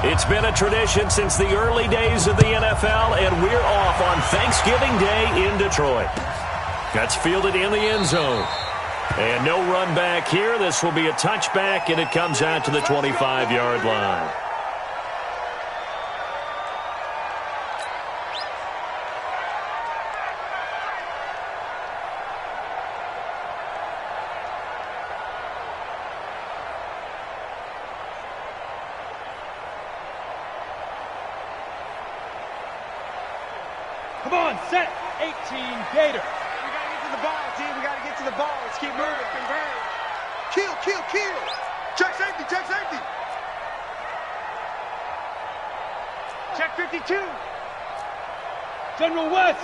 It's been a tradition since the early days of the NFL, and we're off on Thanksgiving Day in Detroit. That's fielded in the end zone. And no run back here. This will be a touchback, and it comes out to the 25-yard line. Come on, set. 18, Gator. We got to get to the ball, team. We got to get to the ball. Let's keep moving. Convert. Kill, kill, kill. Check safety, check safety. Check 52. General West.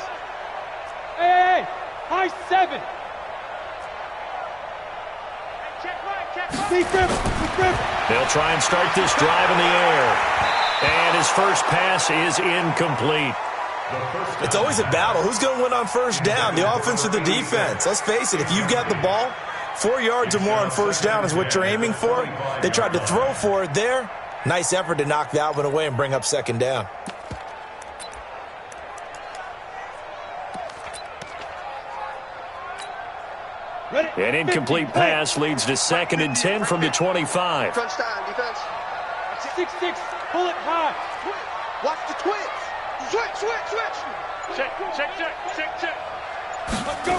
Hey, high 7. Hey, check right, check right. Deep river. They'll try and start this drive in the air. And his first pass is incomplete. It's always a battle. Who's going to win on first down, the offense or the defense? Let's face it, if you've got the ball, 4 yards or more on first down is what you're aiming for. They tried to throw for it there. Nice effort to knock that one away and bring up second down. An incomplete pass leads to 2nd and 10 from the 25. Crunch time, defense. 6-6, pull it high. Watch the twitch. Switch. Check. Let's go.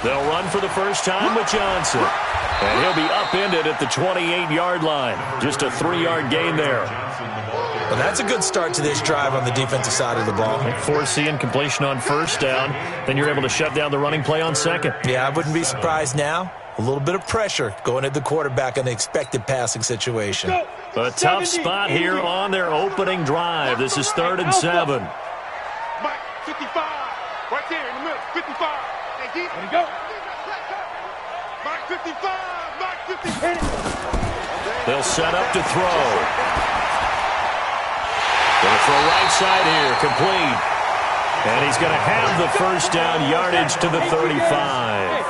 They'll run for the first time with Johnson. And he'll be upended at the 28-yard line. Just a 3-yard gain there. Well, that's a good start to this drive on the defensive side of the ball. Force incompletion on first down. Then you're able to shut down the running play on second. Yeah, I wouldn't be surprised now. A little bit of pressure going at the quarterback in the expected passing situation. A tough spot here on their opening drive. This is 3rd and 7. Mike, 55. Right there in the middle. 55. Hey, deep. There you go. Mike, 55. Mike, 55. They'll set up to throw. Going to throw right side here. Complete. And he's going to have the first down yardage to the 35.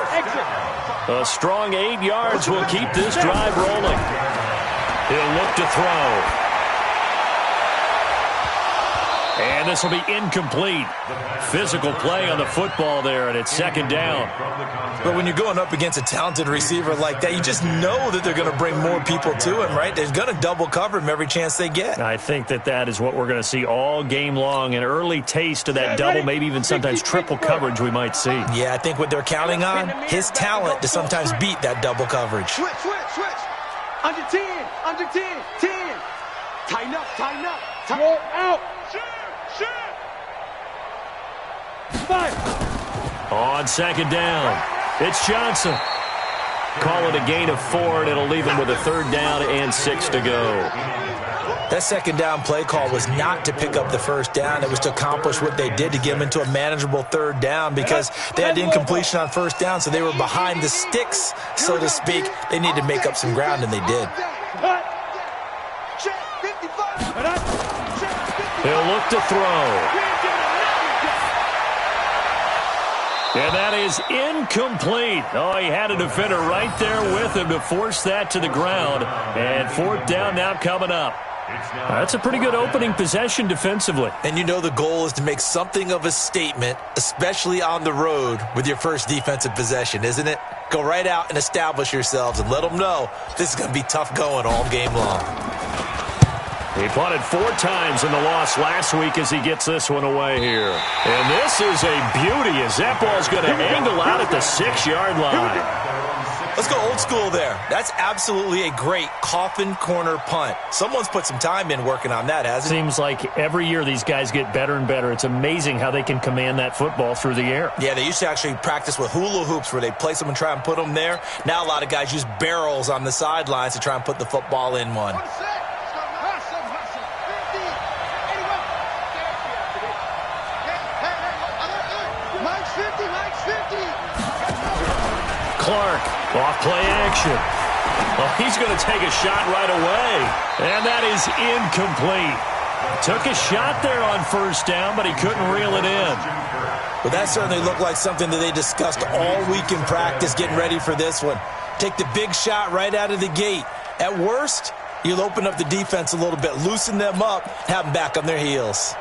A strong 8 yards will keep this drive rolling. He'll look to throw. And this will be incomplete. Physical play on the football there, and it's 2nd down. But when you're going up against a talented receiver like that, you just know that they're going to bring more people to him, right? They're going to double cover him every chance they get. I think that is what we're going to see all game long. An early taste of that double, maybe even sometimes triple coverage we might see. Yeah, I think what they're counting on, his talent to sometimes beat that double coverage. Switch. Under 10. 10. Tighten up. Roll out. Shoot. On 2nd down, it's Johnson. Call it a gain of 4, and it'll leave him with a 3rd down and 6 to go. That 2nd down play call was not to pick up the first down. It was to accomplish what they did to get them into a manageable 3rd down because they had incompletion on first down, so they were behind the sticks, so to speak. They needed to make up some ground, and they did. He'll look to throw. And that is incomplete. Oh, he had a defender right there with him to force that to the ground. And 4th down now coming up. That's a pretty good opening possession defensively. And you know the goal is to make something of a statement, especially on the road with your first defensive possession, isn't it? Go right out and establish yourselves and let them know this is going to be tough going all game long. He punted 4 times in the loss last week as he gets this one away here. And this is a beauty as that ball's going to angle out at the 6-yard line. Let's go old school there. That's absolutely a great coffin corner punt. Someone's put some time in working on that, hasn't it? Seems like every year these guys get better and better. It's amazing how they can command that football through the air. Yeah, they used to actually practice with hula hoops where they place them and try and put them there. Now a lot of guys use barrels on the sidelines to try and put the football in one. Clark, off play action. Well, he's going to take a shot right away. And that is incomplete. Took a shot there on first down, but he couldn't reel it in. Well, that certainly looked like something that they discussed all week in practice getting ready for this one. Take the big shot right out of the gate. At worst, You'll open up the defense a little bit, loosen them up, have them back on their heels.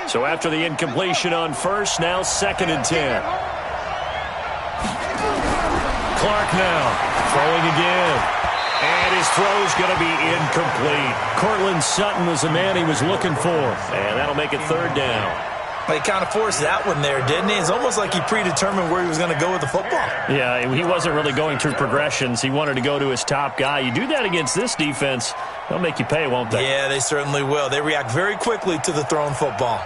So after the incompletion on first, now 2nd and 10. Clark now throwing again. And his throw's going to be incomplete. Cortland Sutton was the man he was looking for. And that'll make it 3rd down. He kind of forced that one there, didn't he? It's almost like he predetermined where he was going to go with the football. Yeah, he wasn't really going through progressions. He wanted to go to his top guy. You do that against this defense, they'll make you pay, won't they? Yeah, they certainly will. They react very quickly to the thrown football.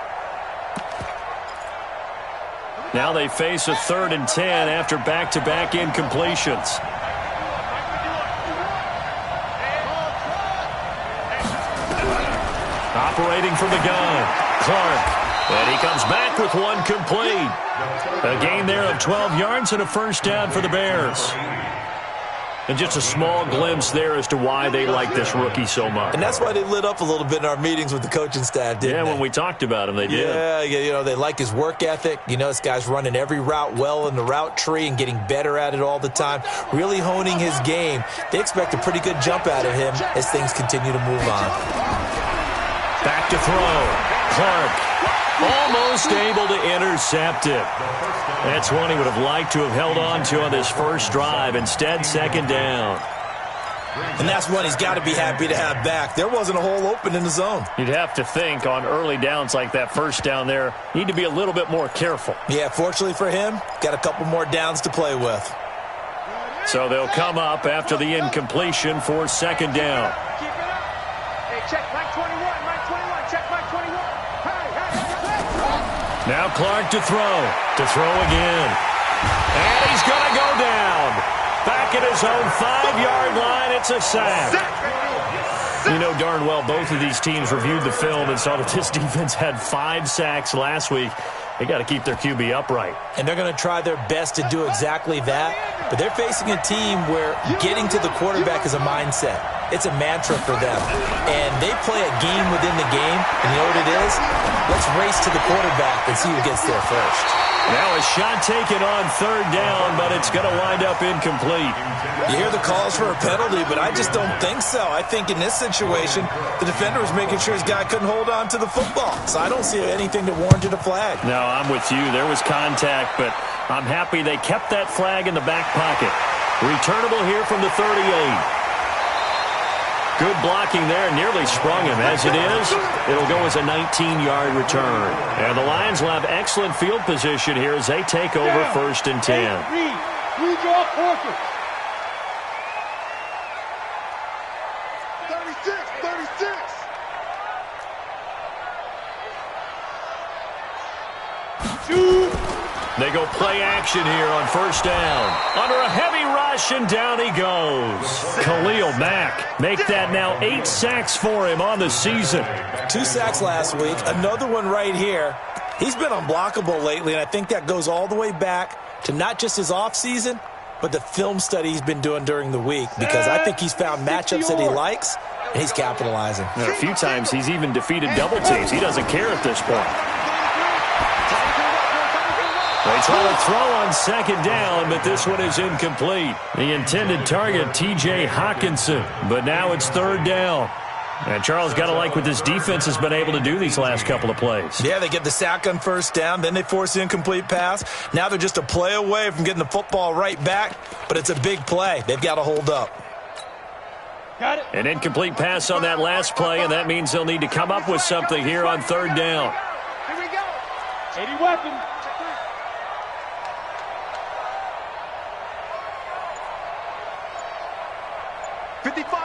Now they face a 3rd and 10 after back-to-back incompletions. Operating from the gun, Clark. And he comes back with one complete. A gain there of 12 yards and a 1st down for the Bears. And just a small glimpse there as to why they like this rookie so much. And that's why they lit up a little bit in our meetings with the coaching staff, didn't they? Yeah, when we talked about him, they did. Yeah, you know, they like his work ethic. You know, this guy's running every route well in the route tree and getting better at it all the time, really honing his game. They expect a pretty good jump out of him as things continue to move on. Back to throw. Clark. Almost able to intercept it. That's one he would have liked to have held on to on this first drive. Instead, 2nd down. And that's one he's got to be happy to have back. There wasn't a hole open in the zone. You'd have to think on early downs like that 1st down there, need to be a little bit more careful. Yeah, fortunately for him, got a couple more downs to play with. So they'll come up after the incompletion for 2nd down. Keep it up. Hey, check Mike 21, Mike 21, check Mike 21. Now Clark to throw again. And he's going to go down. Back at his own 5-yard line, it's a sack. You know darn well both of these teams reviewed the film and saw that this defense had 5 sacks last week. They got to keep their QB upright. And they're going to try their best to do exactly that. But they're facing a team where getting to the quarterback is a mindset. It's a mantra for them. And they play a game within the game. And you know what it is? Let's race to the quarterback and see who gets there first. Now a shot taken on 3rd down, but it's going to wind up incomplete. You hear the calls for a penalty, but I just don't think so. I think in this situation, the defender was making sure his guy couldn't hold on to the football. So I don't see anything that warranted a flag. No, I'm with you. There was contact, but I'm happy they kept that flag in the back pocket. Returnable here from the 38. Good blocking there, nearly sprung him. As it is, it'll go as a 19-yard return. And the Lions will have excellent field position here as they take over 1st and 10. Read your quarter. 36. They go play action here on 1st down. Under a heavy rush, and down he goes. Khalil Mack make that now 8 sacks for him on the season. 2 sacks last week, another one right here. He's been unblockable lately, and I think that goes all the way back to not just his offseason, but the film study he's been doing during the week, because I think he's found matchups that he likes, and he's capitalizing. And a few times he's even defeated double teams. He doesn't care at this point. They try to throw on 2nd down, but this one is incomplete. The intended target, T.J. Hawkinson, but now it's 3rd down. And Charles, got to like what this defense has been able to do these last couple of plays. Yeah, they get the sack on 1st down, then they force the incomplete pass. Now they're just a play away from getting the football right back, but it's a big play. They've got to hold up. Got it. An incomplete pass on that last play, and that means they'll need to come up with something here on 3rd down. Here we go. 80 weapons.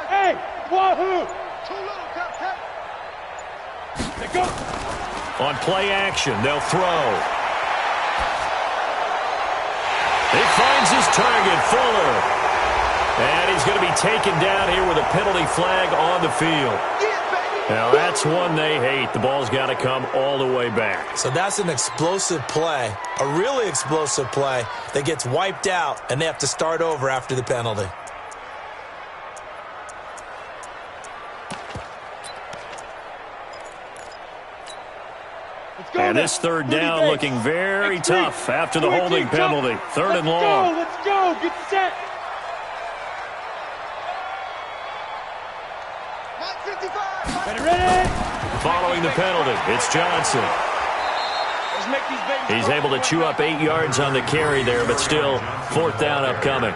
Hey, wahoo! Too little, Captain. They go. On play action, they'll throw. He finds his target, Fuller. And he's going to be taken down here with a penalty flag on the field. Now, that's one they hate. The ball's got to come all the way back. So that's an explosive play, a really explosive play that gets wiped out, and they have to start over after the penalty. And this 3rd down looking very tough after the holding penalty. 3rd and long. Let's go. Get set. Ready? Following the penalty, it's Johnson. Let's make these babies He's go. able to chew up 8 yards on the carry there, but still 4th down upcoming.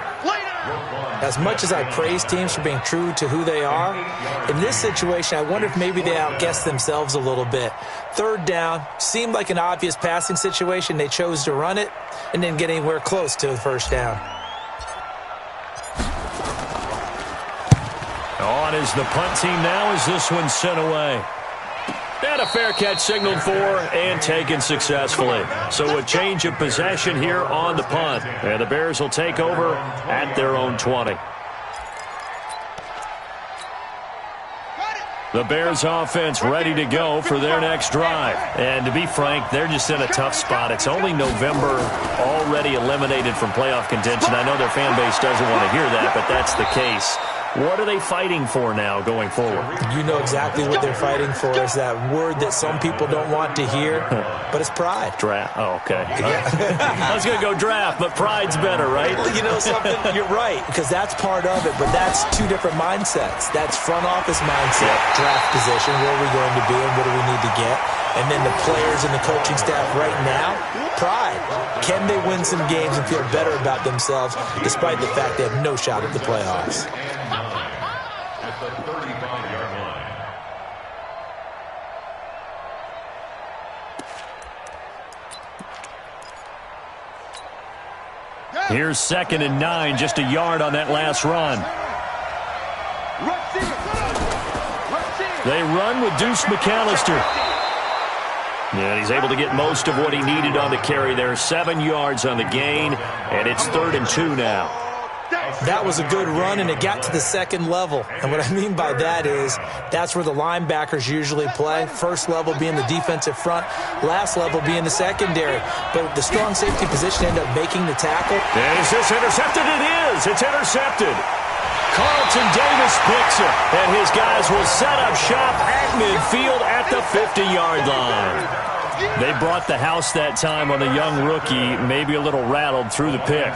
As much as I praise teams for being true to who they are, in this situation, I wonder if maybe they outguessed themselves a little bit. 3rd down seemed like an obvious passing situation. They chose to run it and didn't get anywhere close to the 1st down. On is the punt team now as this one's sent away. And a fair catch signaled for and taken successfully. So a change of possession here on the punt. And the Bears will take over at their own 20. The Bears offense ready to go for their next drive. And to be frank, they're just in a tough spot. It's only November, already eliminated from playoff contention. I know their fan base doesn't want to hear that, but that's the case. What are they fighting for now going forward? You know exactly what they're fighting for. Is that word that some people don't want to hear, but it's pride. Draft. Oh, okay. I was going to go draft, but pride's better, right? Well, you know something? You're right, because that's part of it, but that's 2 different mindsets. That's front office mindset, draft position, where are we going to be and what do we need to get? And then the players and the coaching staff right now, pride. Can they win some games and feel better about themselves despite the fact they have no shot at the playoffs? At the 35-yard line. Here's 2nd and 9, just a yard on that last run. They run with Deuce McAllister. And he's able to get most of what he needed on the carry there. 7 yards on the gain, and it's 3rd and 2 now. That was a good run, and it got to the 2nd level. And what I mean by that is that's where the linebackers usually play. First level being the defensive front, last level being the secondary. But the strong safety position ended up making the tackle. And is this intercepted? It is. It's intercepted. Carlton Davis picks it, and his guys will set up shop at midfield at the 50-yard line. They brought the house that time on a young rookie, maybe a little rattled through the pick.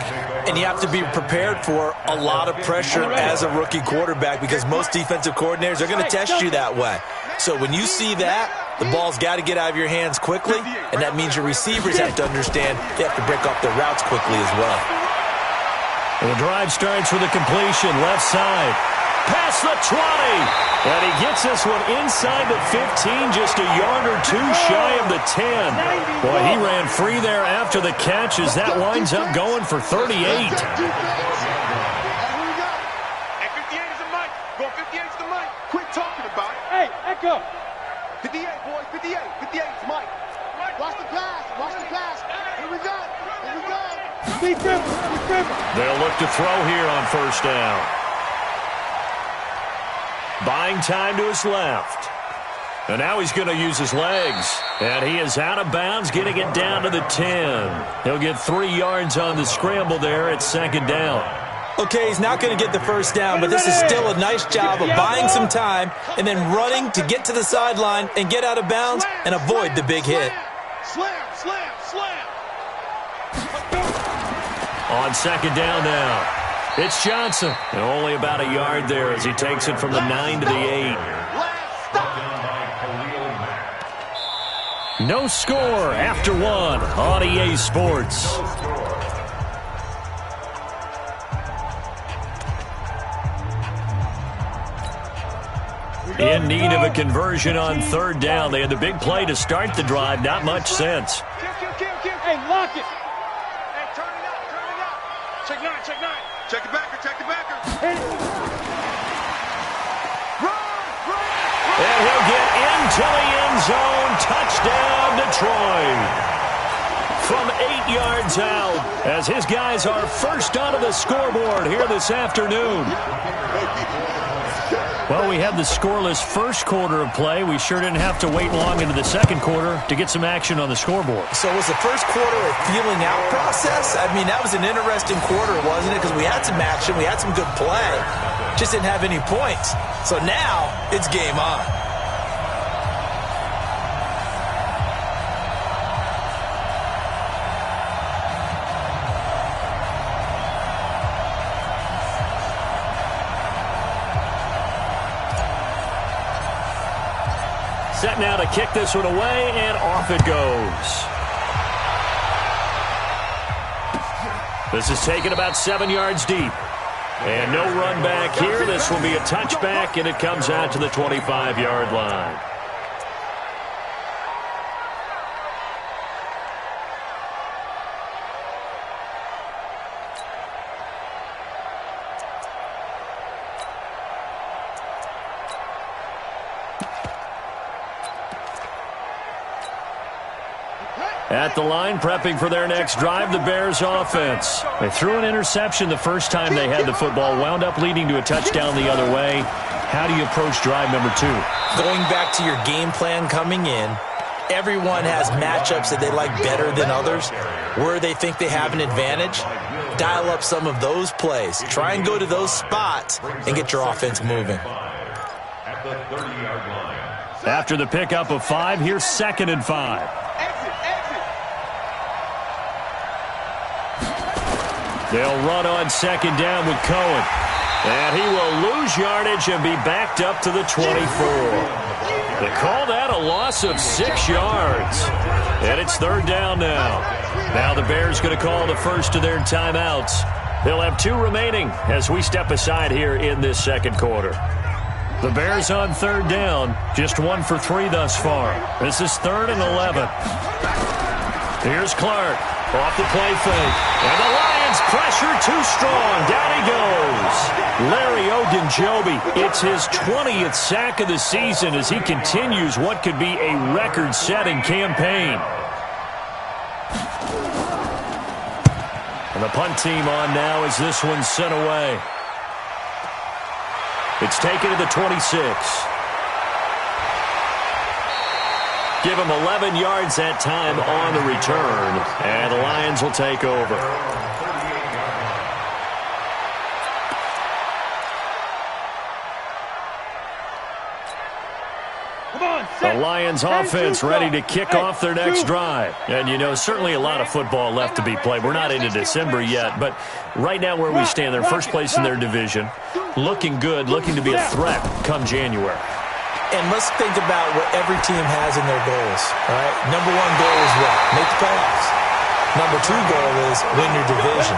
And you have to be prepared for a lot of pressure as a rookie quarterback because most defensive coordinators are going to test you that way. So when you see that, the ball's got to get out of your hands quickly, and that means your receivers have to understand they have to break off their routes quickly as well. The drive starts with a completion, left side. Past the 20. And he gets this one inside the 15, just a yard or 2 shy of the 10. Boy, he ran free there after the catch as that winds up going for 38. Hey, 58 is the mic. Go 58 is the mic. Quit talking about it. Hey, Echo. 58, boys. 58. 58 is Mike. Watch the pass. Watch the pass. Here we go. Here we go. Be dribble. Be dribble. They'll look to throw here on 1st down. Buying time to his left. And now he's going to use his legs. And he is out of bounds, getting it down to the 10. He'll get 3 yards on the scramble there at 2nd down. Okay, he's not going to get the 1st down, but this is still a nice job of buying some time and then running to get to the sideline and get out of bounds and avoid the big hit. Slam, slam, slam. On 2nd down now. It's Johnson. And only about a yard there as he takes it from the 9 to the 8. No score after 1 on EA Sports. In need of a conversion on 3rd down. They had the big play to start the drive. Not much sense. Hey, lock it. Hey, turn it out, turn it out. Check 9, check 9. Check the backer, check the backer. Hit it. And he'll get into the end zone. Touchdown, Detroit. From 8 yards out as his guys are first onto the scoreboard here this afternoon. Well, we had the scoreless first quarter of play. We sure didn't have to wait long into the 2nd quarter to get some action on the scoreboard. So was the first quarter a feeling out process? I mean, that was an interesting quarter, wasn't it? Because we had some action, we had some good play, just didn't have any points. So now it's game on. set now to kick this one away, and off it goes. This is taken about 7 yards deep. And no run back here. This will be a touchback, and it comes out to the 25-yard line. At the line, prepping for their next drive, the Bears offense. They threw an interception the first time they had the football, wound up leading to a touchdown the other way. How do you approach drive number 2? Going back to your game plan coming in, everyone has matchups that they like better than others. Where they think they have an advantage, dial up some of those plays. Try and go to those spots and get your offense moving. At the 30-yard line. After the pickup of 5, here's 2nd and 5. They'll run on 2nd down with Cohen. And he will lose yardage and be backed up to the 24. They call that a loss of 6 yards. And it's 3rd down now. Now the Bears going to call the first of their timeouts. They'll have 2 remaining as we step aside here in this second quarter. The Bears on 3rd down, just 1 for 3 thus far. This is 3rd and 11. Here's Clark off the play fake. And the Lions pressure too strong. Down he goes. Larry Ogunjobi, it's his 20th sack of the season as he continues what could be a record-setting campaign. And the punt team on now as this one's sent away. It's taken to the 26. Give him 11 yards that time on the return, and the Lions will take over. The Lions offense ready to kick off their next drive. And, you know, certainly a lot of football left to be played. We're not into December yet, but right now where we stand, they're first place in their division. Looking good, looking to be a threat come January. And let's think about what every team has in their goals, all right? Number 1 goal is what? Make the playoffs. Number 2 goal is win your division.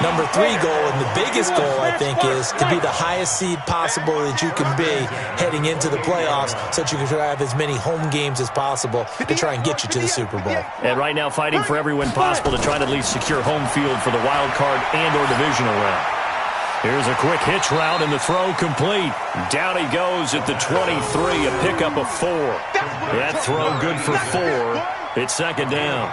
Number 3 goal, and the biggest goal, I think, is to be the highest seed possible that you can be heading into the playoffs so that you can have as many home games as possible to try and get you to the Super Bowl. And right now fighting for every win possible to try to at least secure home field for the wild card and or divisional round. Here's a quick hitch route, and the throw complete. Down he goes at the 23, a pickup of 4. That throw good for 4. It's 2nd down.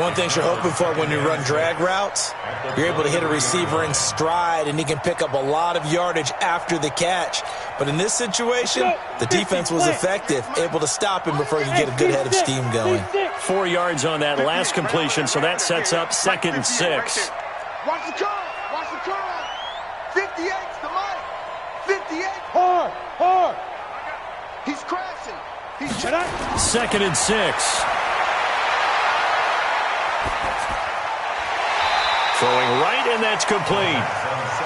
One thing you're hoping for when you run drag routes, you're able to hit a receiver in stride, and he can pick up a lot of yardage after the catch. But in this situation, the defense was effective, able to stop him before he could get a good head of steam going. 4 yards on that last completion, so that sets up 2nd and 6. Watch the curve. Watch the curve. 58's the money. 58. Hard. He's crashing. He's 2nd and 6. Throwing right, and that's complete.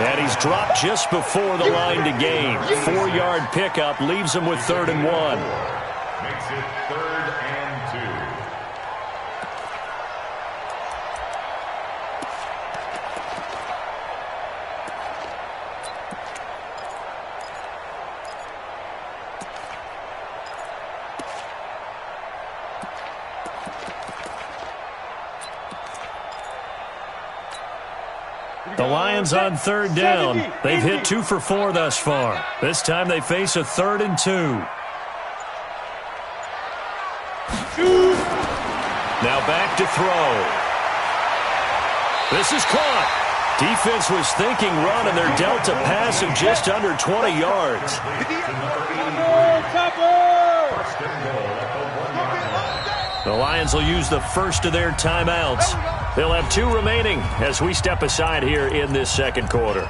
And he's dropped just before the line to gain. 4-yard pickup leaves him with 3rd and 1. Makes it 3rd and 2. The Lions on 3rd down. They've hit 2 for 4 thus far. This time they face a 3rd and 2. Now back to throw. This is caught. Defense was thinking run, and they're dealt a pass of just under 20 yards. The Lions will use the first of their timeouts. They'll have 2 remaining as we step aside here in this second quarter.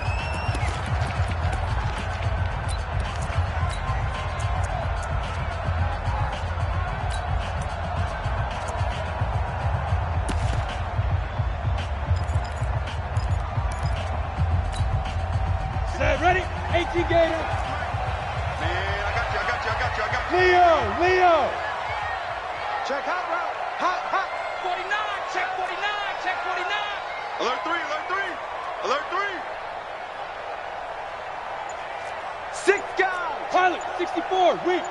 Set, ready? 18 Gator. Man, I got you. you. Leo. Check hot route. Hot. 49, check 49, check 49. Alert 3. 6 guys. Pilot, 64, weak.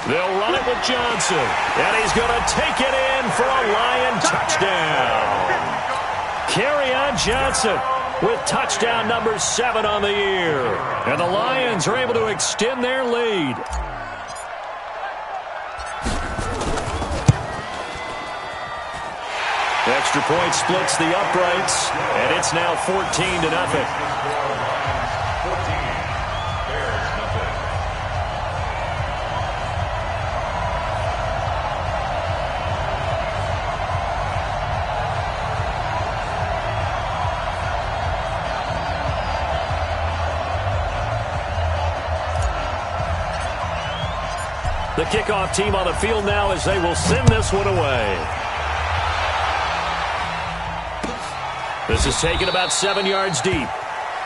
They'll run it with Johnson, and he's going to take it in for a Lion touchdown. Kerryon Johnson with touchdown number 7 on the year. And the Lions are able to extend their lead. Extra point splits the uprights, and it's now 14-0. The kickoff team on the field now as they will send this one away. This is taken about 7 yards deep.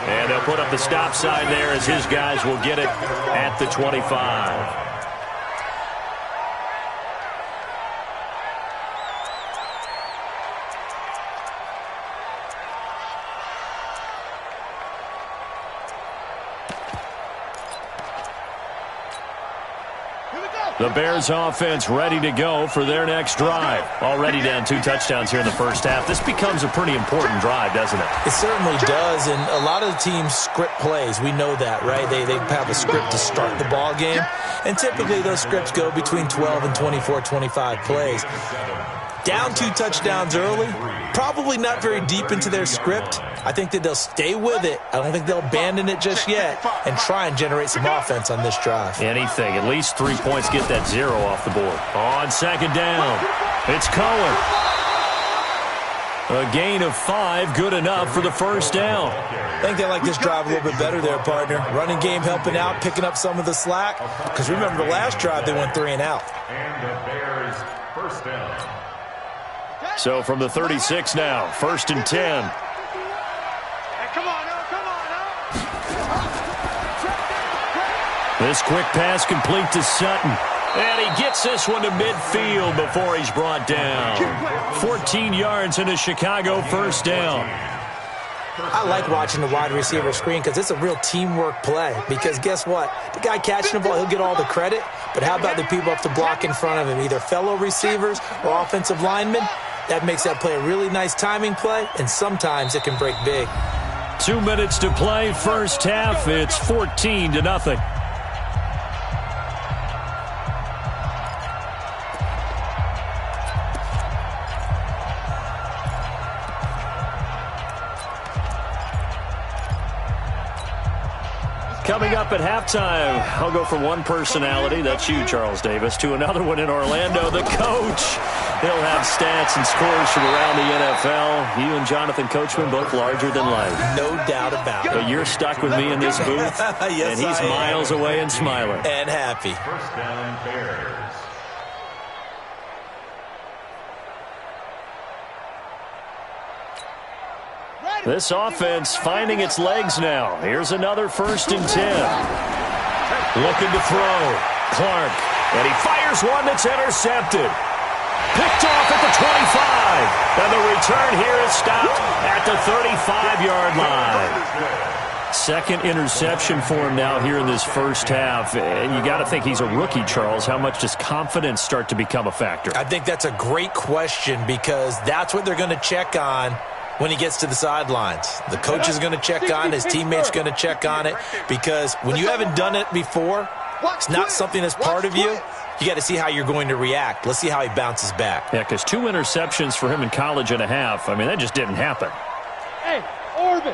And they'll put up the stop sign there as his guys will get it at the 25. The Bears offense ready to go for their next drive. Already down 2 touchdowns here in the first half. This becomes a pretty important drive, doesn't it? It certainly does, and a lot of the teams script plays. We know that, right? They have a script to start the ball game, and typically those scripts go between 12 and 24, 25 plays. Down 2 touchdowns early, probably not very deep into their script. I think that they'll stay with it. I don't think they'll abandon it just yet and try and generate some offense on this drive. Anything. At least 3 points. Get that 0 off the board. On second down, it's Cohen. A gain of 5, good enough for the first down. I think they like this drive a little bit better there, partner. Running game helping out, picking up some of the slack. Because remember, the last drive they went 3 and out. And the Bears first down. So from the 36 now, 1st and 10. Come on now. This quick pass complete to Sutton. And he gets this one to midfield before he's brought down. 14 yards in a Chicago first down. I like watching the wide receiver screen because it's a real teamwork play. Because guess what? The guy catching the ball, he'll get all the credit. But how about the people up to block in front of him, either fellow receivers or offensive linemen? That makes that play a really nice timing play, and sometimes it can break big. 2 minutes to play, first half. It's 14-0. Coming up at halftime, I'll go from one personality, that's you, Charles Davis, to another one in Orlando, the coach. He'll have stats and scores from around the NFL. You and Jonathan Coachman both larger than life. No doubt about it. But you're stuck with me in this booth, yes, and he's miles away and smiling. And happy. First down, Bears. This offense finding its legs now. Here's another 1st and 10. Looking to throw. Clark. And he fires one that's intercepted. Picked off at the 25. And the return here is stopped at the 35-yard line. Second interception for him now here in this first half. And you got to think he's a rookie, Charles. How much does confidence start to become a factor? I think that's a great question because that's what they're going to check on when he gets to the sidelines. The coach is going to check on it. His teammates are going to check on it because when you haven't done it before, it's not something that's part of you. You got to see how you're going to react. Let's see how he bounces back. Yeah, because 2 interceptions for him in college and a half. I mean, that just didn't happen. Hey, orbit.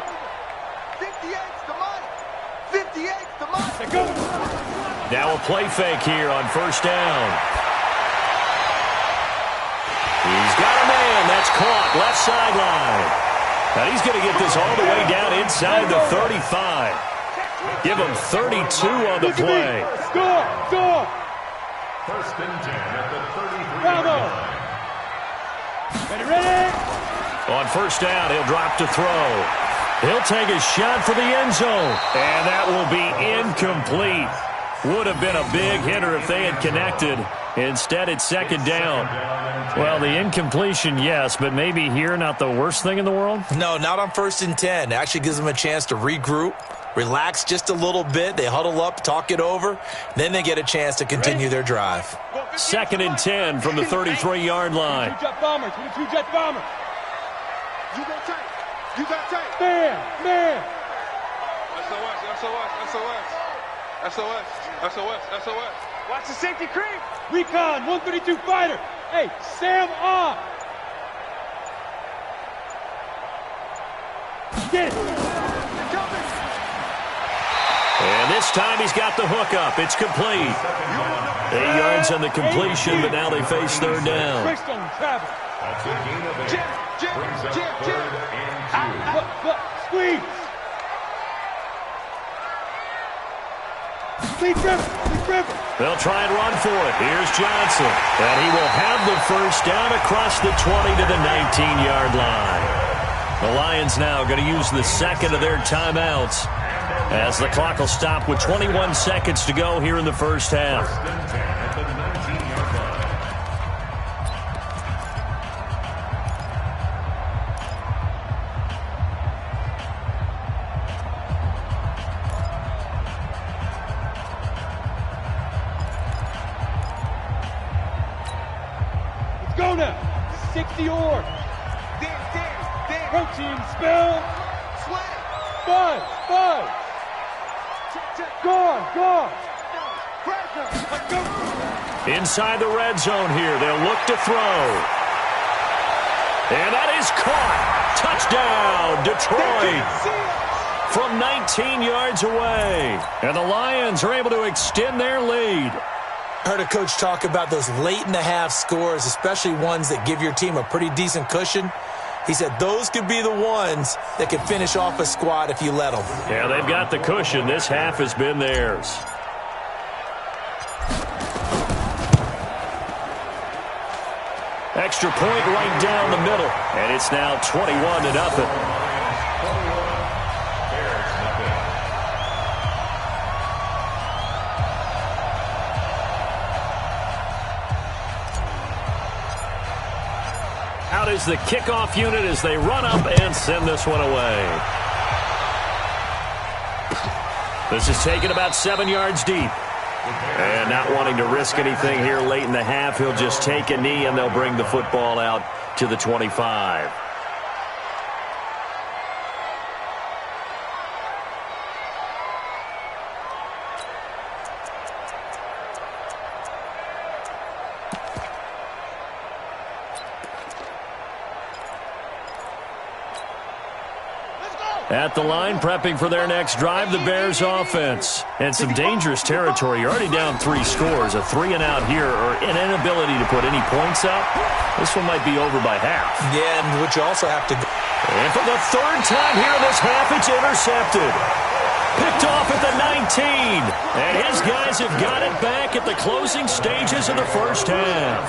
58's the money. 58's the money. Go. Now a play fake here on first down. He's got a man. That's caught. Left sideline. Now he's going to get this all the way down inside the 35. Give him 32 on the play. Score. 1st and 10 at the 33. Bravo. Ready. On first down, he'll drop to throw. He'll take a shot for the end zone, and that will be incomplete. Would have been a big hitter if they had connected. Instead, it's second down. Well, the incompletion, yes, but maybe here not the worst thing in the world? No, not on 1st and 10. It actually gives them a chance to regroup, relax just a little bit. They huddle up, talk it over. Then they get a chance to continue their drive. 2nd and 10 from the 33-yard line. Two-jet bombers. With a two-jet bomber. You got tight. You got tight. Man. SOS. Watch the safety creep. Recon, 132 fighter. Hey, Sam off. Get it. And this time he's got the hook up. It's complete. 8 yards on the completion, but now they face third down. Greystone travel. That's a gain of 8. Brings up 3rd and 2. Squeeze. Lead grip. They'll try and run for it. Here's Johnson. And he will have the first down across the 20 to the 19-yard line. The Lions now going to use the second of their timeouts as the clock will stop with 21 seconds to go here in the first half. 1st and 10 at the 19-yard line. Go now. 60 orb. Damn. Protein spill. Sweat. Buzz. Guard. Pressure. Let's go. Inside the red zone here. They'll look to throw. And that is caught. Touchdown, Detroit. From 19 yards away. And the Lions are able to extend their lead. Heard a coach talk about those late-in-the-half scores, especially ones that give your team a pretty decent cushion. He said those could be the ones that can finish off a squad if you let them. Yeah, they've got the cushion. This half has been theirs. Extra point right down the middle. And it's now 21-0. Out is the kickoff unit as they run up and send this one away. This is taken about 7 yards deep. And not wanting to risk anything here late in the half, he'll just take a knee and they'll bring the football out to the 25. At the line, prepping for their next drive, the Bears offense. And some dangerous territory. You're already down 3 scores. A 3-and-out here, or an inability to put any points up. This one might be over by half. Yeah, and what you also have to... And for the 3rd time here in this half, it's intercepted. Picked off at the 19. And his guys have got it back at the closing stages of the first half.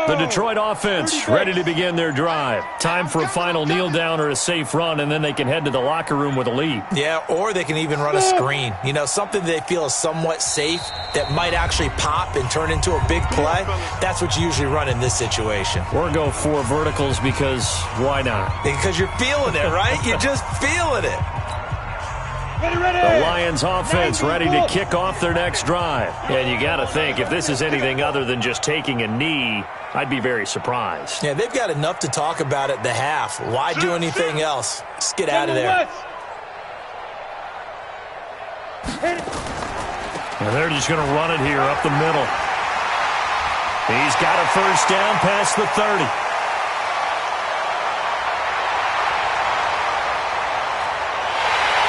The Detroit offense ready to begin their drive. Time for a final kneel down or a safe run, and then they can head to the locker room with a lead. Yeah, or they can even run a screen. You know, something they feel is somewhat safe that might actually pop and turn into a big play. That's what you usually run in this situation. Or go 4 verticals because why not? Because you're feeling it, right? You're just feeling it. The Lions offense ready to kick off their next drive. And you got to think, if this is anything other than just taking a knee, I'd be very surprised. Yeah, they've got enough to talk about at the half. Why do anything else? Let's get out of there. And they're just going to run it here up the middle. He's got a first down past the 30.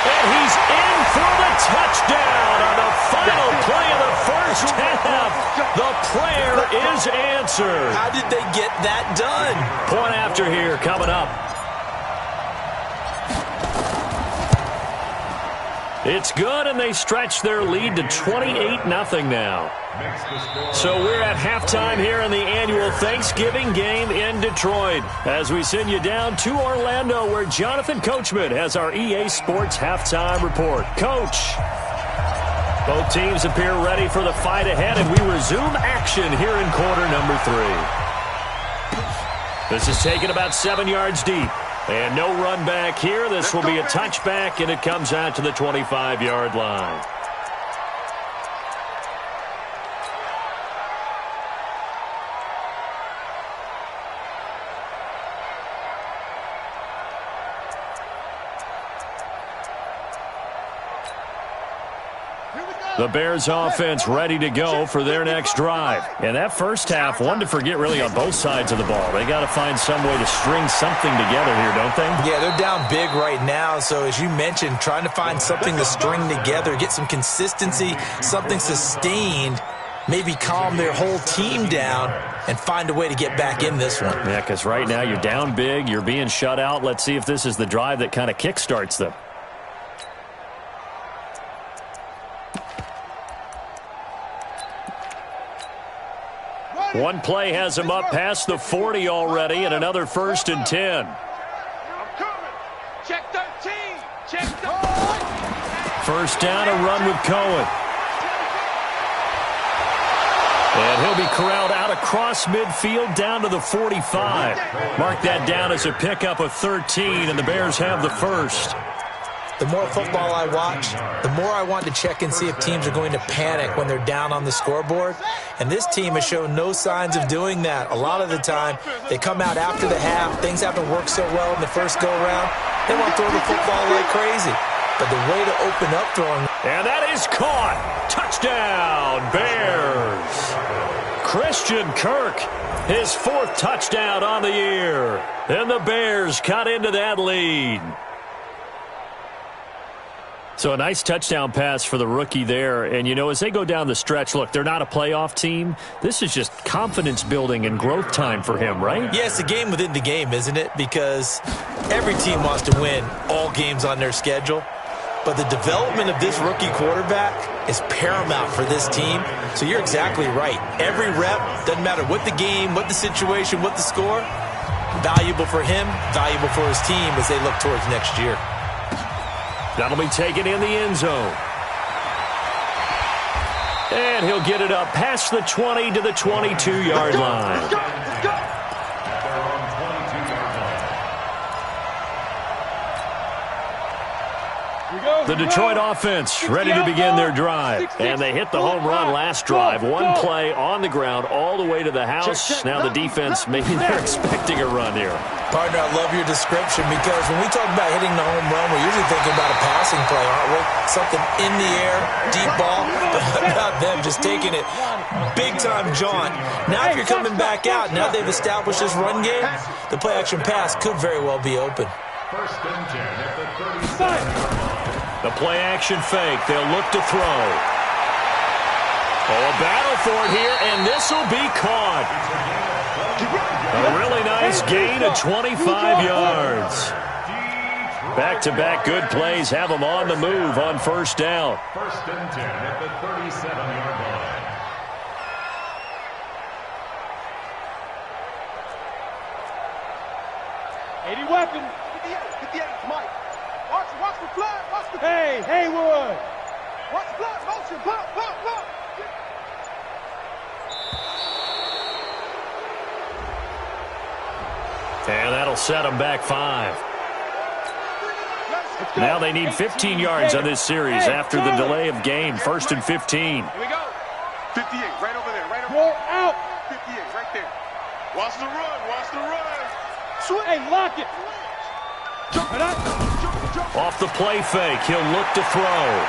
And he's in for the touchdown on the final play of the first half. The prayer is answered. How did they get that done? Point after here coming up. It's good, and they stretch their lead to 28-0 now. So we're at halftime here in the annual Thanksgiving game in Detroit as we send you down to Orlando where Jonathan Coachman has our EA Sports halftime report. Coach, both teams appear ready for the fight ahead, and we resume action here in quarter number 3. This is taken about 7 yards deep. And no run back here. This will be a touchback, and it comes out to the 25-yard line. The Bears offense ready to go for their next drive. And that first half, one to forget really on both sides of the ball. They got to find some way to string something together here, don't they? Yeah, they're down big right now. So as you mentioned, trying to find something to string together, get some consistency, something sustained, maybe calm their whole team down and find a way to get back in this one. Yeah, because right now you're down big, you're being shut out. Let's see if this is the drive that kind of kickstarts them. One play has him up past the 40 already, and another 1st and 10. I'm coming. Check 13. Check 13. First down, a run with Cohen. And he'll be corralled out across midfield down to the 45. Mark that down as a pickup of 13, and the Bears have the first. The more football I watch, the more I want to check and see if teams are going to panic when they're down on the scoreboard. And this team has shown no signs of doing that. A lot of the time, they come out after the half. Things haven't worked so well in the first go-around. They want to throw the football like crazy. But the way to open up throwing... And that is caught. Touchdown, Bears. Christian Kirk, his 4th touchdown on the year. And the Bears cut into that lead. So a nice touchdown pass for the rookie there. And, you know, as they go down the stretch, look, they're not a playoff team. This is just confidence building and growth time for him, right? Yeah, it's a game within the game, isn't it? Because every team wants to win all games on their schedule. But the development of this rookie quarterback is paramount for this team. So you're exactly right. Every rep, doesn't matter what the game, what the situation, what the score, valuable for him, valuable for his team as they look towards next year. That'll be taken in the end zone. And he'll get it up past the 20 to the 22-yard line. The Detroit offense ready to begin their drive. And they hit the home run last drive. One play on the ground all the way to the house. Now the defense, maybe they're expecting a run here. Partner, I love your description because when we talk about hitting the home run, we're usually thinking about a passing play, aren't we? Something in the air, deep ball, but about them just taking it big-time jaunt. Now if you're coming back out, now they've established this run game, the play-action pass could very well be open. 1st and 10 at the 37. The play-action fake. They'll look to throw. Oh, a battle for it here, and this will be caught. A really nice gain of 25 yards. Back-to-back good plays have them on the move on 1st down. 1st and 10 at the 37-yard line. Weapon. 58, Mike. Watch the blood. Watch the... Hey, Haywood. Watch the blood. Motion. Blood. And that'll set them back 5. Now they need 15 yards on this series after the delay of game. 1st and 15. Here we go. 58, right over there. Right over Roll there. out. 58, right there. Watch the run. Watch the run. Hey, lock it. Off the play fake, he'll look to throw.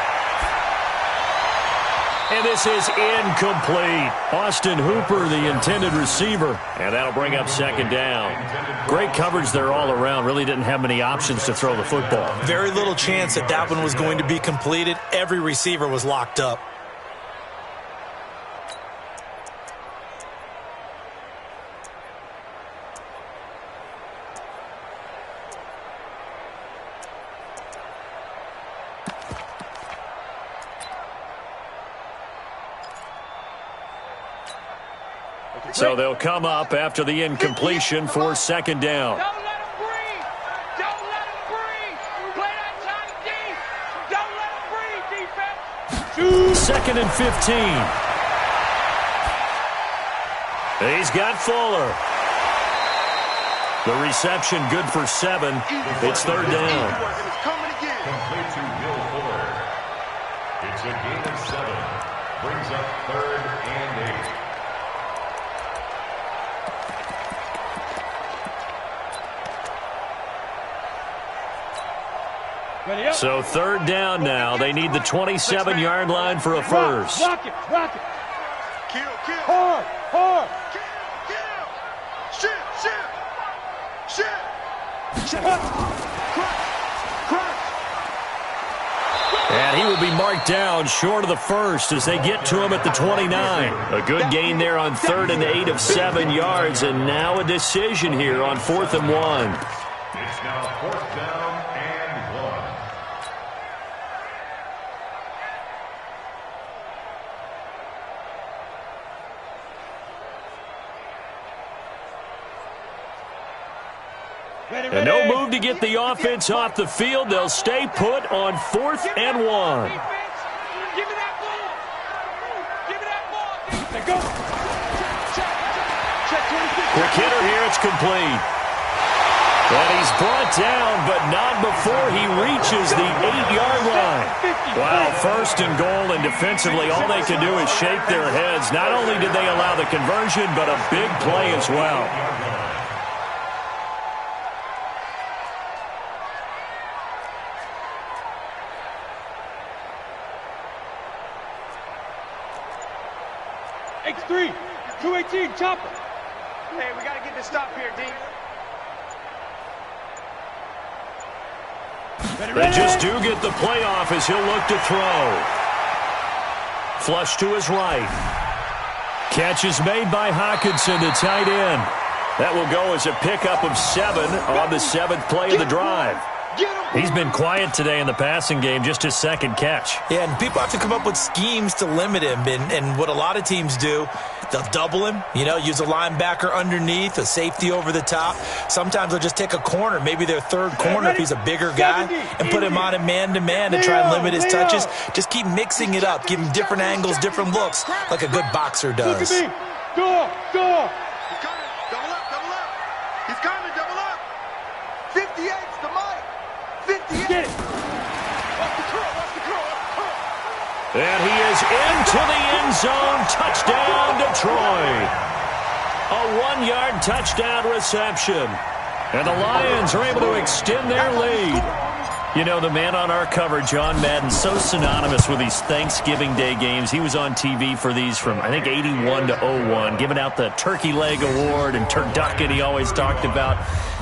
And this is incomplete. Austin Hooper, the intended receiver. And that'll bring up second down. Great coverage there all around. Really didn't have many options to throw the football. Very little chance that that one was going to be completed. Every receiver was locked up. So they'll come up after the incompletion for second down. Don't let him breathe. Don't let him breathe. Play that tight deep. Don't let him breathe, defense. Second and 15. He's got Fuller. The reception good for 7. It's third down. Complete to Will Fuller. It's a gain of 7. Brings up third and 8. So third down now. They need the 27-yard line for a first. Rock it, rock it. Kill. Hard, hard. Kill. Shit. Crush. And he will be marked down short of the first as they get to him at the 29. A good gain there on 3rd and 8 of 7 yards. And now a decision here on 4th and 1. It's now 4th down and 1. And no move to get the offense off the field. They'll stay put on 4th and 1. Give me that ball. Give me that ball. Let's go. Check 26. Quick hitter here. It's complete. And he's brought down, but not before he reaches the 8-yard line. Wow, 1st and goal, and defensively all they can do is shake their heads. Not only did they allow the conversion, but a big play as well. X3, 218, chopper. Hey, we got to get this stop here, D. They just do get the playoff as he'll look to throw. Flush to his right. Catch is made by Hawkinson, the tight end. That will go as a pickup of 7 on the 7th play of the drive. He's been quiet today in the passing game, just his 2nd catch. Yeah, and people have to come up with schemes to limit him. And what a lot of teams do, they'll double him, use a linebacker underneath, a safety over the top. Sometimes they'll just take a corner, maybe their 3rd corner if he's a bigger guy, and put him on a man-to-man to try and limit his touches. Just keep mixing it up, give him different angles, different looks, like a good boxer does. Look at me. Door. He's coming. Double up. He's coming. Double up. 58's the mic. 58. Get it. Watch the curl. And he is into the end zone. Touchdown, Detroit. A 1-yard touchdown reception. And the Lions are able to extend their lead. The man on our cover, John Madden, so synonymous with these Thanksgiving Day games. He was on TV for these from, I think, 81 to 01, giving out the Turkey Leg Award and turducken he always talked about.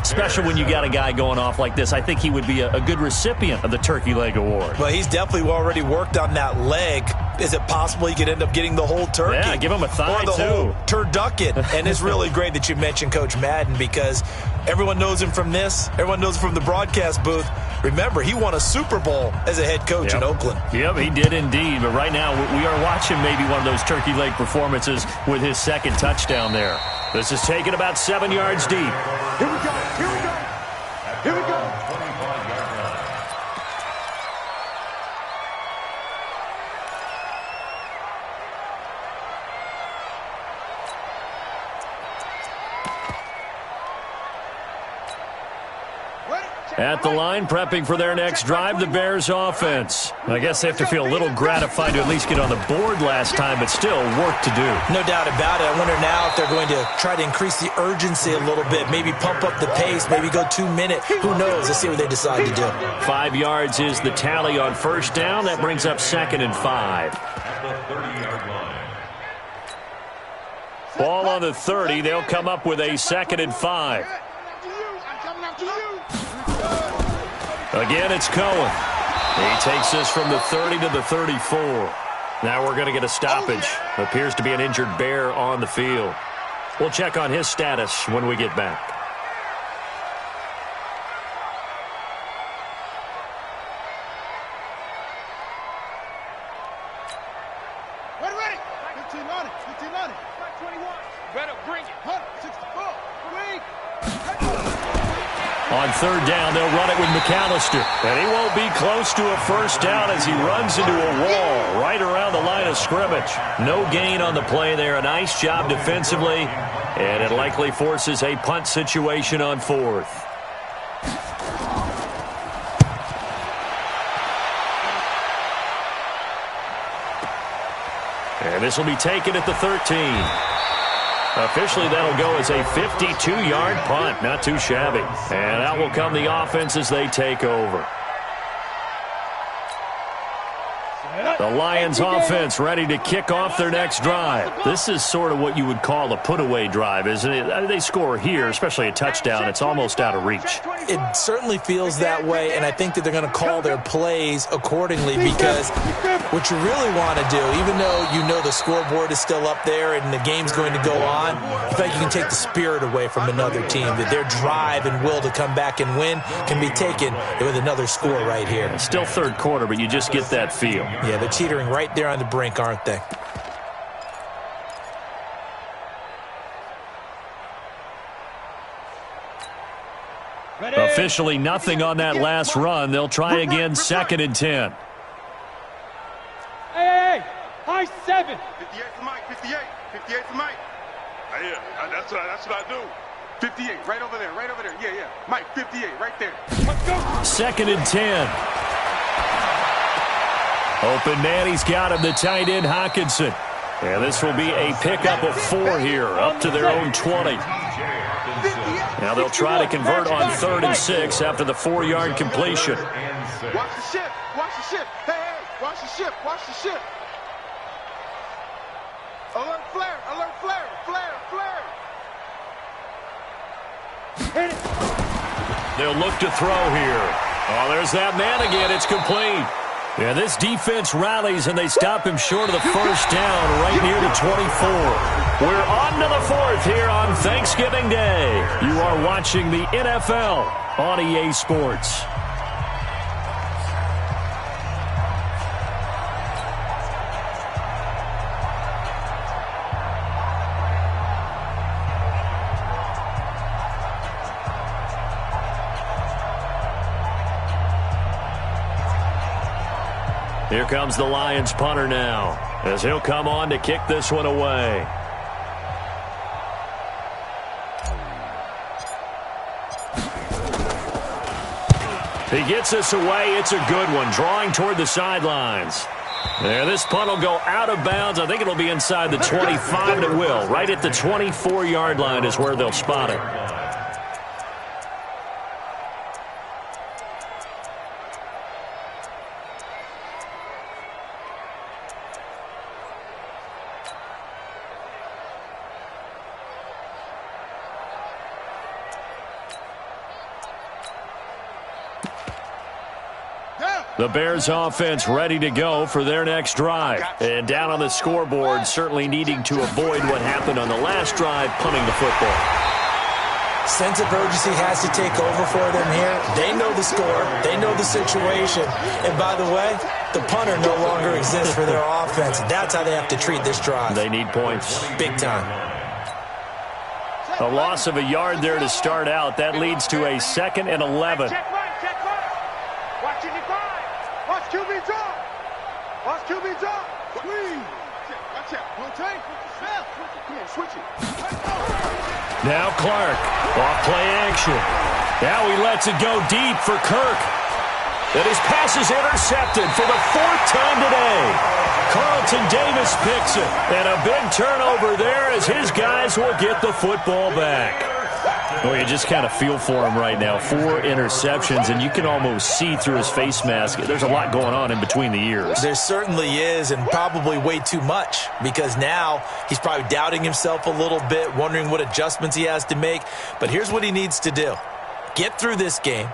Special when you got a guy going off like this. I think he would be a good recipient of the Turkey Leg Award. Well, he's definitely already worked on that leg. Is it possible he could end up getting the whole turkey? Yeah, give him a thigh, or the too. whole turducken. And it's really great that you mentioned Coach Madden because everyone knows him from this. Everyone knows him from the broadcast booth. Remember, he won a Super Bowl as a head coach in Oakland. Yep, he did indeed. But right now, we are watching maybe one of those turkey leg performances with his 2nd touchdown there. This is taken about 7 yards deep. Here we go. At the line, prepping for their next drive, the Bears offense. I guess they have to feel a little gratified to at least get on the board last time, but still work to do. No doubt about it. I wonder now if they're going to try to increase the urgency a little bit, maybe pump up the pace, maybe go 2 minutes. Who knows? Let's see what they decide to do. 5 yards is the tally on 1st down. That brings up 2nd and 5. 30-yard line. Ball on the 30. They'll come up with a 2nd and 5. Again, it's Cohen. He takes this from the 30 to the 34. Now we're going to get a stoppage. Appears to be an injured Bear on the field. We'll check on his status when we get back. Ready. 15 on it. 15 on it. 21. Better bring it. 64. Wait. On 3rd down, they'll run it with McAllister. And he won't be close to a 1st down as he runs into a wall right around the line of scrimmage. No gain on the play there. A nice job defensively. And it likely forces a punt situation on 4th. And this will be taken at the 13. Officially, that'll go as a 52-yard punt. Not too shabby. And out will come the offense as they take over. The Lions offense ready to kick off their next drive. This is sort of what you would call a put-away drive, isn't it? They score here, especially a touchdown. It's almost out of reach. It certainly feels that way, and I think that they're going to call their plays accordingly because what you really want to do, even though you know the scoreboard is still up there and the game's going to go on, I think you can take the spirit away from another team, that their drive and will to come back and win can be taken with another score right here. It's still 3rd quarter, but you just get that feel. Yeah, they're teetering right there on the brink, aren't they? Officially nothing on that last run. They'll try again, 2nd and 10. Hey, high 7. 58 for Mike. 58. 58 for Mike. Yeah, that's what I do. 58, right over there. Yeah. Mike, 58, right there. Let's go. 2nd and 10. Open man, he's got him, the tight end, Hawkinson. And this will be a pickup of 4 here, up to their own 20. Now they'll try to convert on 3rd and 6 after the 4-yard completion. Watch the ship. Hey, watch the ship. Alert flare. They'll look to throw here. Oh, there's that man again. It's complete. Yeah, this defense rallies, and they stop him short of the 1st down right near the 24. We're on to the 4th here on Thanksgiving Day. You are watching the NFL on EA Sports. Here comes the Lions punter now, as he'll come on to kick this one away. He gets this away. It's a good one, drawing toward the sidelines. There, this punt will go out of bounds. I think it'll be inside the 25, and it will. Right at the 24-yard line is where they'll spot it. The Bears offense ready to go for their next drive. And down on the scoreboard, certainly needing to avoid what happened on the last drive, punting the football. Sense of urgency has to take over for them here. They know the score. They know the situation. And by the way, the punter no longer exists for their offense. That's how they have to treat this drive. They need points. Big time. A loss of a yard there to start out. That leads to a 2nd and 11. Check right. Watch it divide. Watch QB drop. Squeeze. Watch out. Don't take. Come on, switch it. Now Clark. Off play action. Now he lets it go deep for Kirk. And his pass is intercepted for the 4th time today. Carlton Davis picks it. And a big turnover there as his guys will get the football back. Well, you just kind of feel for him right now. 4 interceptions, and you can almost see through his face mask. There's a lot going on in between the ears. There certainly is, and probably way too much, because now he's probably doubting himself a little bit, wondering what adjustments he has to make. But here's what he needs to do. Get through this game,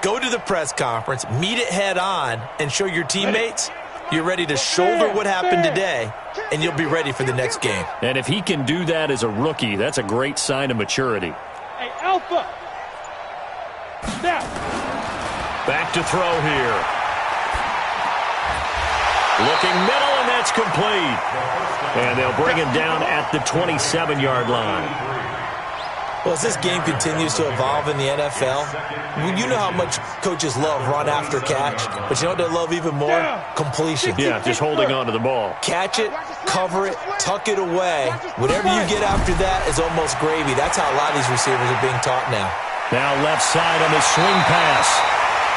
go to the press conference, meet it head on, and show your teammates you're ready to shoulder what happened today, and you'll be ready for the next game. And if he can do that as a rookie, that's a great sign of maturity. Hey, Alpha. Snap. Back to throw here. Looking middle, and that's complete. And they'll bring him down at the 27-yard line. Well, as this game continues to evolve in the NFL, you know how much coaches love run after catch, but you know what they love even more? Completion. Yeah, just holding on to the ball. Catch it, cover it, tuck it away. Whatever you get after that is almost gravy. That's how a lot of these receivers are being taught now. Now left side on the swing pass.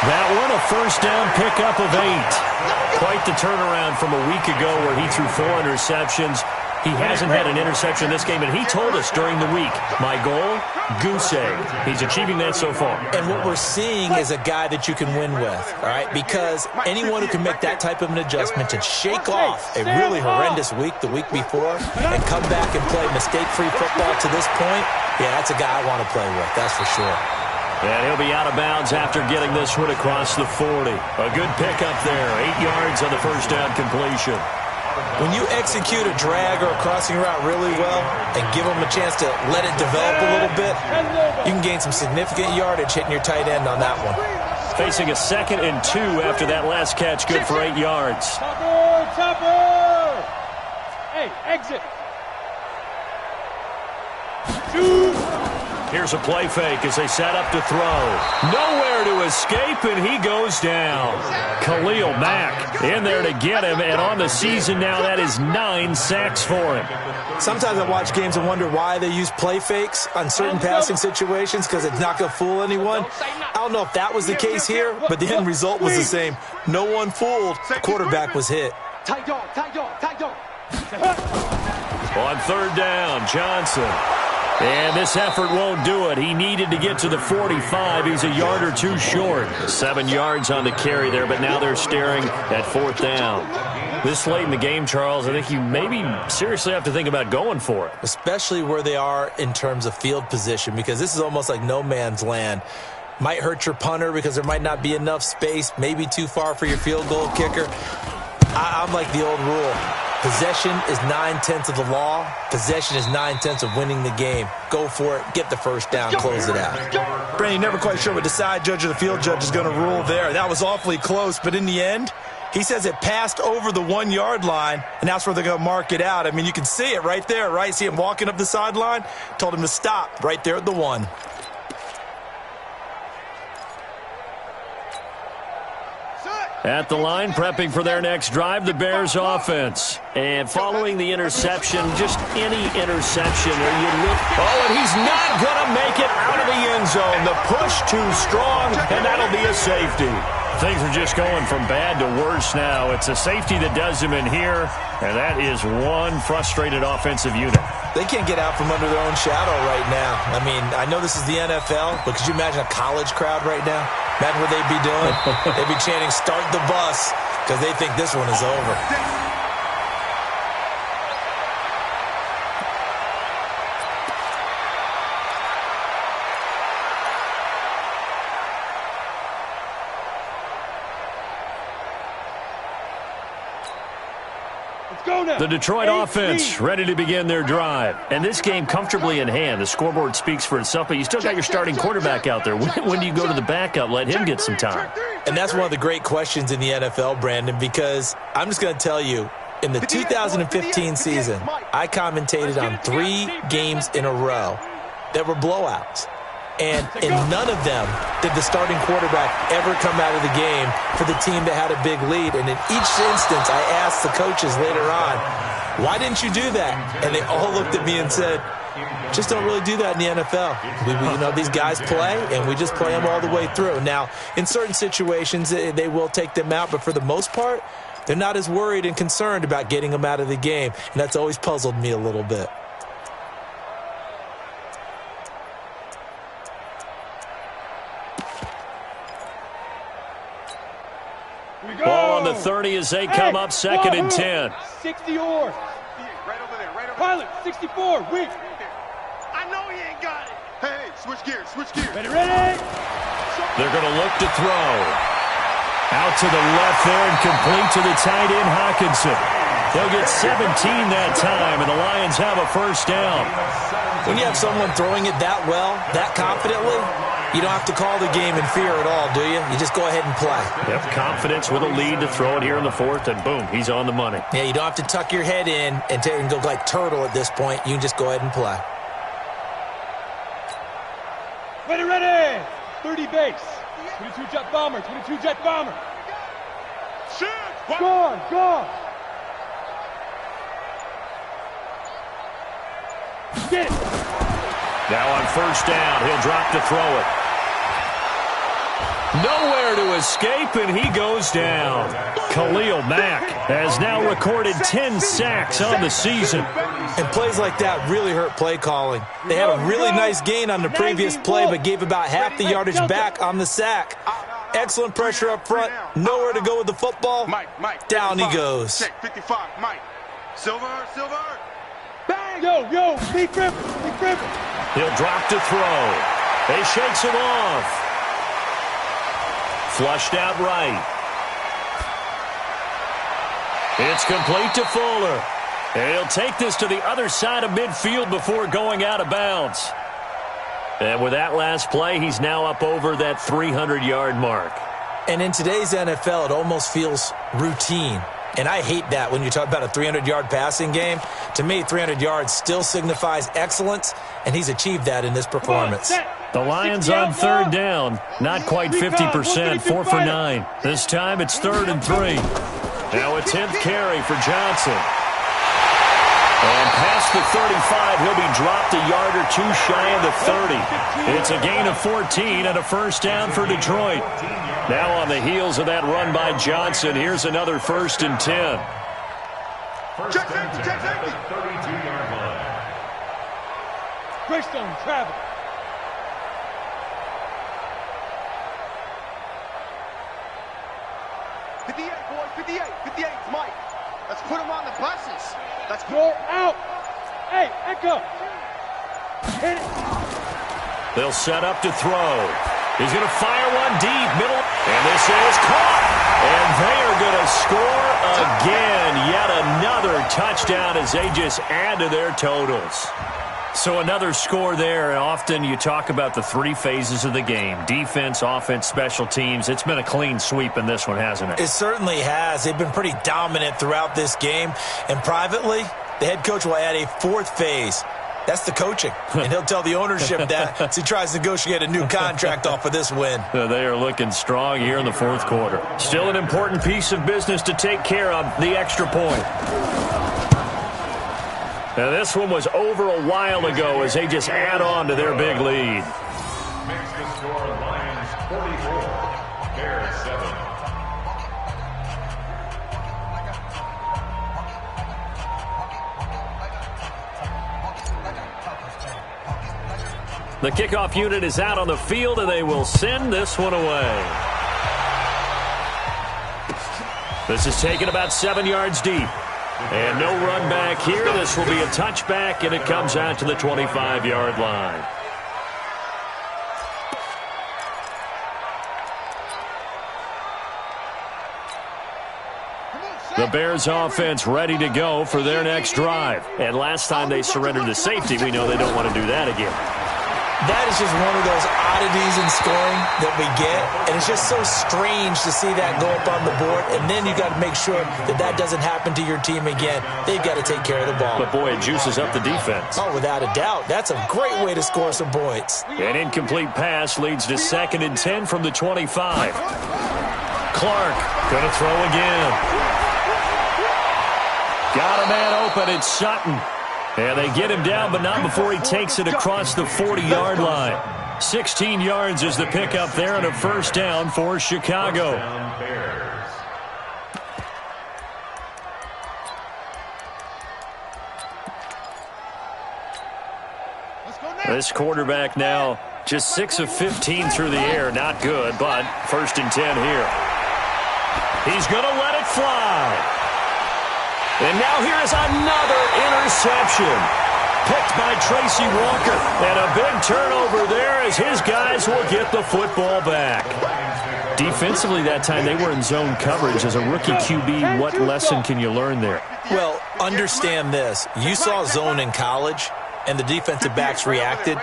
That one a first down pickup of 8. Quite the turnaround from a week ago where he threw 4 interceptions. He hasn't had an interception this game, and he told us during the week, my goal, goose egg. He's achieving that so far. And what we're seeing is a guy that you can win with, all right? Because anyone who can make that type of an adjustment and shake off a really horrendous week the week before and come back and play mistake-free football to this point, yeah, that's a guy I want to play with, that's for sure. And he'll be out of bounds after getting this one across the 40. A good pickup there, 8 yards on the first down completion. When you execute a drag or a crossing route really well and give them a chance to let it develop a little bit, you can gain some significant yardage hitting your tight end on that one. Facing a 2nd and 2 after that last catch, good for 8 yards. Topper! Hey, exit. Shoot. Here's a play fake as they set up to throw. Nowhere to escape, and he goes down. Khalil Mack in there to get him, and on the season now, that is 9 sacks for him. Sometimes I watch games and wonder why they use play fakes on certain passing situations because it's not going to fool anyone. I don't know if that was the case here, but the end result was the same. No one fooled. The quarterback was hit. Tight dog. On 3rd down, Johnson. And this effort won't do it. He needed to get to the 45. He's a yard or 2 short. 7 yards on the carry there, but now they're staring at 4th down. This late in the game, Charles, I think you maybe seriously have to think about going for it. Especially where they are in terms of field position, because this is almost like no man's land. Might hurt your punter because there might not be enough space, maybe too far for your field goal kicker. I'm like the old rule. Possession is 9/10 of the law. Possession is 9/10 of winning the game. Go for it. Get the first down. Close it out. Brandon, never quite sure what the side judge or the field judge is going to rule there. That was awfully close, but in the end, he says it passed over the 1-yard line, and that's where they're going to mark it out. I mean, you can see it right there, right? See him walking up the sideline? Told him to stop right there at the 1. At the line, prepping for their next drive, the Bears offense. And following the interception, just any interception, or you look, oh, and he's not going to make it out of the end zone. The push too strong, and that'll be a safety. Things are just going from bad to worse now. It's a safety that does him in here, and that is one frustrated offensive unit. They can't get out from under their own shadow right now. I mean, I know this is the NFL, but could you imagine a college crowd right now? Imagine what they'd be doing. They'd be chanting, "Start the bus," because they think this one is over. The Detroit offense ready to begin their drive. And this game comfortably in hand. The scoreboard speaks for itself, but you still got your starting quarterback out there. When do you go to the backup? Let him get some time. And that's one of the great questions in the NFL, Brandon, because I'm just going to tell you, in the 2015 season, I commentated on 3 games in a row that were blowouts. And in none of them did the starting quarterback ever come out of the game for the team that had a big lead. And in each instance, I asked the coaches later on, why didn't you do that? And they all looked at me and said, just don't really do that in the NFL. You know, these guys play, and we just play them all the way through. Now, in certain situations, they will take them out, but for the most part, they're not as worried and concerned about getting them out of the game. And that's always puzzled me a little bit. 30 as they come up 2nd and 10. 60 or. Right over there, right over there. Pilot, 64, weak. I know he ain't got it. Hey, switch gears, switch gears. Ready, ready. They're going to look to throw. Out to the left there and complete to the tight end, Hawkinson. They'll get 17 that time, and the Lions have a first down. When you have someone throwing it that well, that confidently, you don't have to call the game in fear at all, do you? You just go ahead and play. Yep, confidence with a lead to throw it here in the 4th, and boom, he's on the money. Yeah, you don't have to tuck your head in and go like turtle at this point. You can just go ahead and play. Ready, ready. 30 base. 22 jet bomber, 22 jet bomber. Shoot. Gone, gone. Get it. Now on first down, he'll drop to throw it. Nowhere to escape, and he goes down. Khalil Mack has now recorded 10 sacks on the season. And plays like that really hurt play calling. They had a really nice gain on the previous play, but gave about half the yardage back on the sack. Excellent pressure up front. Nowhere to go with the football. Mike. Down he goes. Check, 55, Mike. Silver. Bang. Yo, big rip. He'll drop to throw. He shakes him off. Flushed out right. It's complete to Fuller. And he'll take this to the other side of midfield before going out of bounds. And with that last play, he's now up over that 300-yard mark. And in today's NFL, it almost feels routine. And I hate that when you talk about a 300-yard passing game. To me, 300 yards still signifies excellence, and he's achieved that in this performance. The Lions on third down, not quite 50%, 4 for 9. This time it's 3rd and 3. Now a 10th carry for Johnson. And past the 35, he'll be dropped a yard or two shy of the 30. It's a gain of 14 and a first down for Detroit. Now on the heels of that run by Johnson, here's another 1st and 10. Check safety. 32-yard line. Greystone, travel. Boys, 58, Mike. Let's put him on the buses. Let's Go out. Hey, Echo. Hit it. They'll set up to throw. He's going to fire one deep, middle, and this is caught. And they are going to score again. Yet another touchdown as they just add to their totals. So another score there. Often you talk about the 3 phases of the game. Defense, offense, special teams. It's been a clean sweep in this one, hasn't it? It certainly has. They've been pretty dominant throughout this game. And privately, the head coach will add a 4th phase. That's the coaching. And he'll tell the ownership that as he tries to negotiate a new contract off of this win. They are looking strong here in the 4th quarter. Still an important piece of business to take care of, the extra point. Now this one was over a while ago as they just add on to their big lead. Makes the score Lions 44, Bears 7. The kickoff unit is out on the field, and they will send this one away. This is taken about 7 yards deep. And no run back here. This will be a touchback, and it comes out to the 25-yard line. The Bears offense ready to go for their next drive. And last time they surrendered the safety, we know they don't want to do that again. That is just one of those oddities in scoring that we get, and it's just so strange to see that go up on the board, and then you got to make sure that that doesn't happen to your team again. They've got to take care of the ball. But, boy, it juices up the defense. Oh, without a doubt. That's a great way to score some points. An incomplete pass leads to 2nd and 10 from the 25. Clark going to throw again. Got a man open. It's Sutton. And they get him down, but not before he takes it across the 40-yard line. 16 yards is the pickup there and a first down for Chicago. This quarterback now just 6 of 15 through the air. Not good, but 1st and 10 here. He's going to let it it fly. And now here's another interception. Picked by Tracy Walker. And a big turnover there as his guys will get the football back. Defensively that time, they were in zone coverage. As a rookie QB, what lesson can you learn there? Well, understand this. You saw zone in college, and the defensive backs reacted,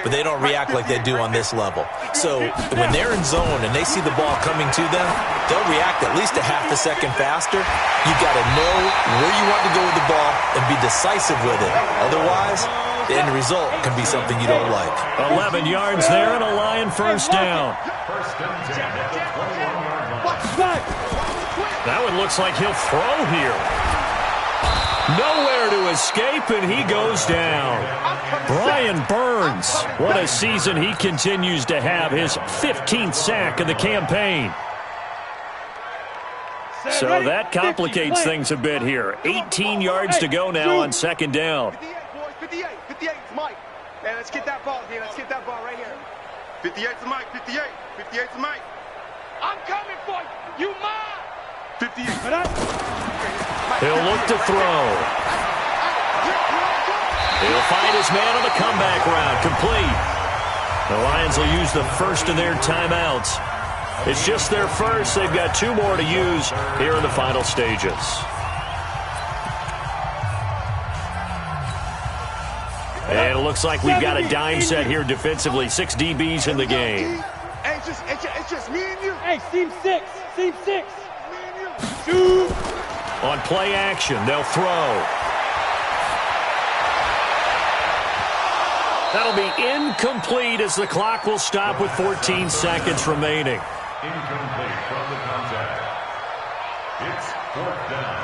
but they don't react like they do on this level. So when they're in zone and they see the ball coming to them, they'll react at least a half a second faster. You've got to know where you want to go with the ball and be decisive with it. Otherwise, the end result can be something you don't like. 11 yards there and a Lion first down. First and 10 at the 21-yard line. That one looks like he'll throw here. Nowhere to escape, and he goes down. Brian Burns, what a season he continues to have, his 15th sack of the campaign. So that complicates things a bit here. 18 yards to go now on second down. 58, boys, 58. 58 is Mike. Man, let's get that ball here. Let's get that ball right here. 58 to Mike, 58. 58 to Mike. I'm coming for you. You mine. 58. He'll look to throw. He'll find his man on the comeback route. Complete. The Lions will use the first of their timeouts. It's just their first. They've got 2 more to use here in the final stages. And it looks like we've got a dime set here defensively. 6 DBs in the game. Hey, it's just me and you. Hey, seam 6. Seam 6. Me and you. Shoot. On play action, they'll throw. That'll be incomplete as the clock will stop with 14 seconds remaining. Incomplete from the contact. It's 4th down.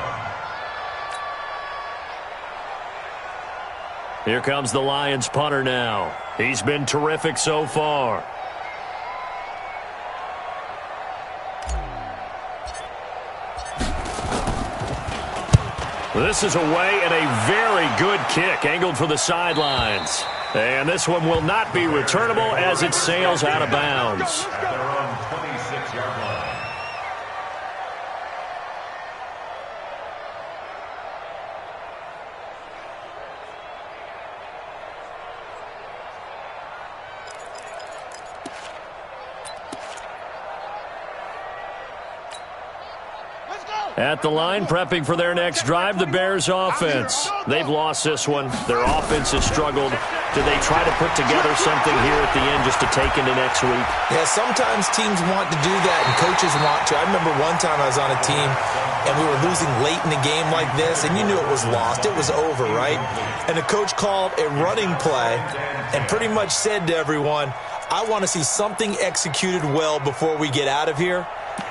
Here comes the Lions punter now. He's been terrific so far. This is away and a very good kick angled for the sidelines. And this one will not be returnable as it sails out of bounds. At their own 26-yard line. At the line, prepping for their next drive, the Bears offense. They've lost this one. Their offense has struggled. Do they try to put together something here at the end just to take into next week? Yeah, sometimes teams want to do that and coaches want to. I remember one time I was on a team and we were losing late in the game like this, and you knew it was lost. It was over, right? And the coach called a running play and pretty much said to everyone, I want to see something executed well before we get out of here.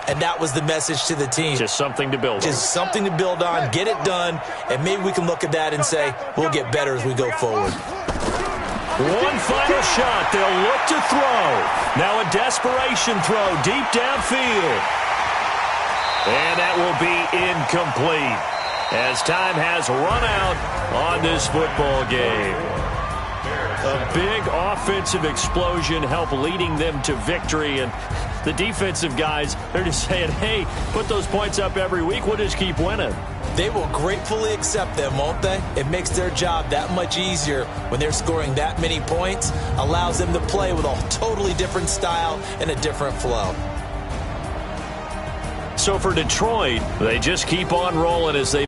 And that was the message to the team. Just something to build on. Just something to build on, get it done, and maybe we can look at that and say, we'll get better as we go forward. One final shot. They'll look to throw. Now a desperation throw deep downfield. And that will be incomplete as time has run out on this football game. A big offensive explosion helped leading them to victory, and the defensive guys, they're just saying, hey, put those points up every week, we'll just keep winning. They will gratefully accept them, won't they? It makes their job that much easier when they're scoring that many points, allows them to play with a totally different style and a different flow. So for Detroit, they just keep on rolling as they